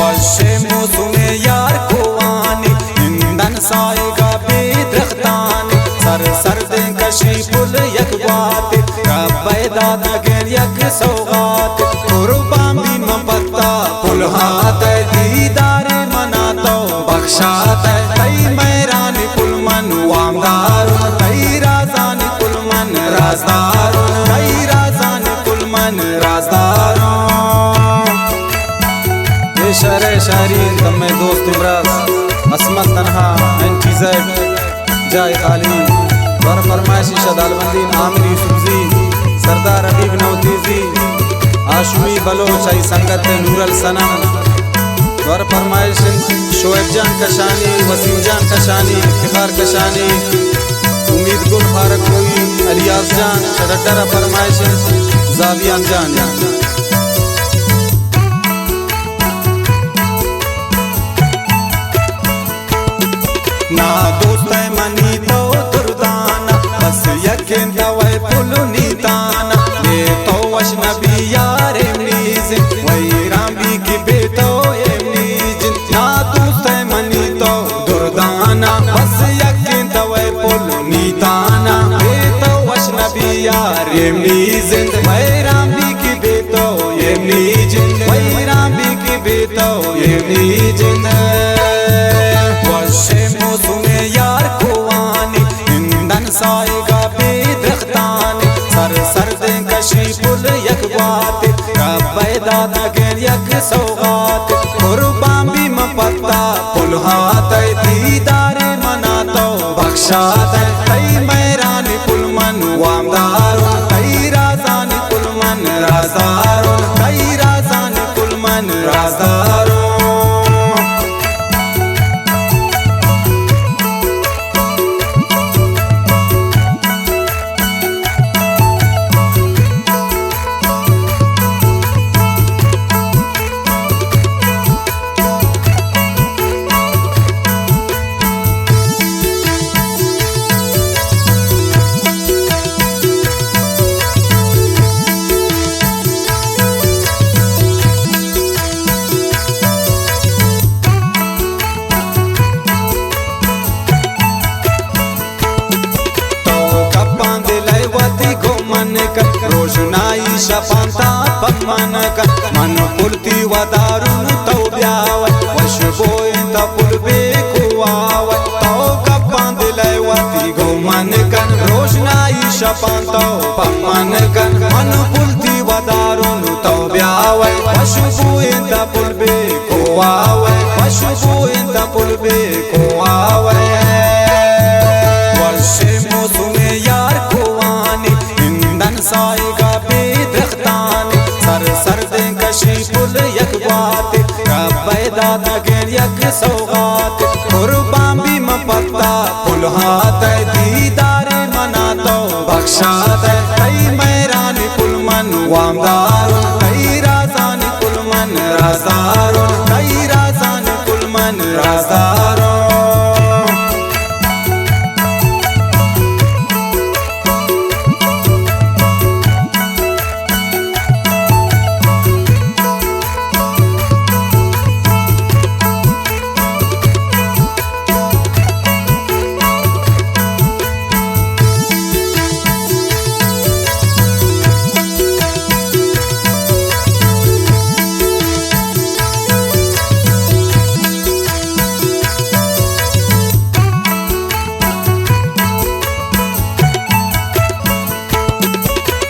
वशे मौसम यार कोवानी इंदन साएगा बेदरख्तानी सर सर्द कशी पुल यक बात रब्बैदा नगर यक सौगात कुर्बान भी मपत्ता पुल हाथ दीदार मनातो बख्शात कई मैरान पुल मन वामदार कई राजान पुल मन राजदार कई राजान पुल मन राजदार शरे शायरी तम दोस्त इमराज असमत तनहा एंटीजेड जाय खाली वर फरमाइशी शदालबंदीन आमिर यूसुफजी सरदार हबीब नवतीजी आशमी बलोच आई संगत नूरल सनम वर फरमाइश शोएब जान कशानी वसीम जान कशानी इफ्तिखार कशानी उम्मीद गुल फारक कोई अलियास जान शरडरा फरमाइश जावियान जान ना दोस्त मनी तो दुर्दाना बस यकीन दवाई पुलु नीताना ये तो अजनबी यार नीज वही रामी की बेटो ये नीज ना दोस्त मनी तो दुर्दाना बस यकीन दवाई पुलु नीताना ये तो अजनबी यार ये नीज वही रामी की बेटो ये नीज वही रामी की बेटो ये नीज यार कोवानी इंदन साएगा बेदरख्तानी सर सर्द कशी पुल यक बात रब्बैदा नगर यक सौगात कुर्बान भी मपत्ता पुल हाथ दीदार मनातो बख्शात कई मैरान पुल मन वामदार कई राजान पुल मन राजदार कई राजान पुल मन राजदार रोशनाई शपांता पमन का मन पुलती वदारुन तो ब्याव वशबोय तपुल बेकुआव तो कपां दिलवती गो मन कन रोशनाई शपांता पमन कन मन पुलती वदारुन तो ब्याव वशबोय तपुल बेकुआव वशबोय तपुल बेकुआव वशे मौसम यार कोवानी इंदन साएगा बेदरख्तानी सर सर्द कशी पुल यक बात रब्बैदा नगर यक सौगात कुर्बान भी मपत्ता पुल हाथ दीदार मनातो बख्शात कई मैरान पुल मन वामदार कई राजान पुल मन राजदार कई राजान पुल मन राजदार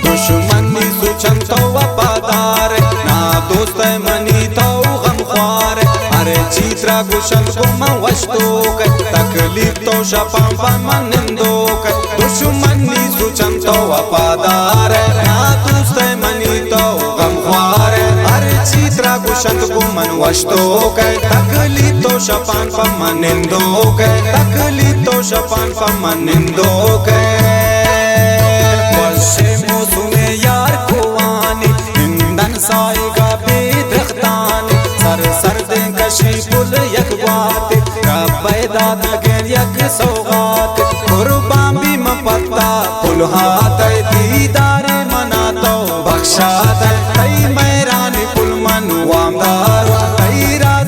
दुश्मनी सुचन तो वफादार ना दोस्त मनी तो गमख्वार अरे चीत्रा गुशन को मवश्तोक तकलीफ तो शपां मनंदोक दुश्मनी सुचन तो वफादार ना दोस्त मनी तो गमख्वार अरे चीत्रा गुशन को मनवश्तोक तकलीफ तो शपां मनंदोक तकलीफ तो शपां मनंदोक वशे मौसम यार कोवानी इंदन साएगा बेदरख्तानी सर सर्द कशी पुल यक बात रब्बैदा नगर यक सौगात कुर्बान भी मपत्ता पुल हाथ दीदार मनातो बख्शात कई मैरान पुल मन वामदार कई राज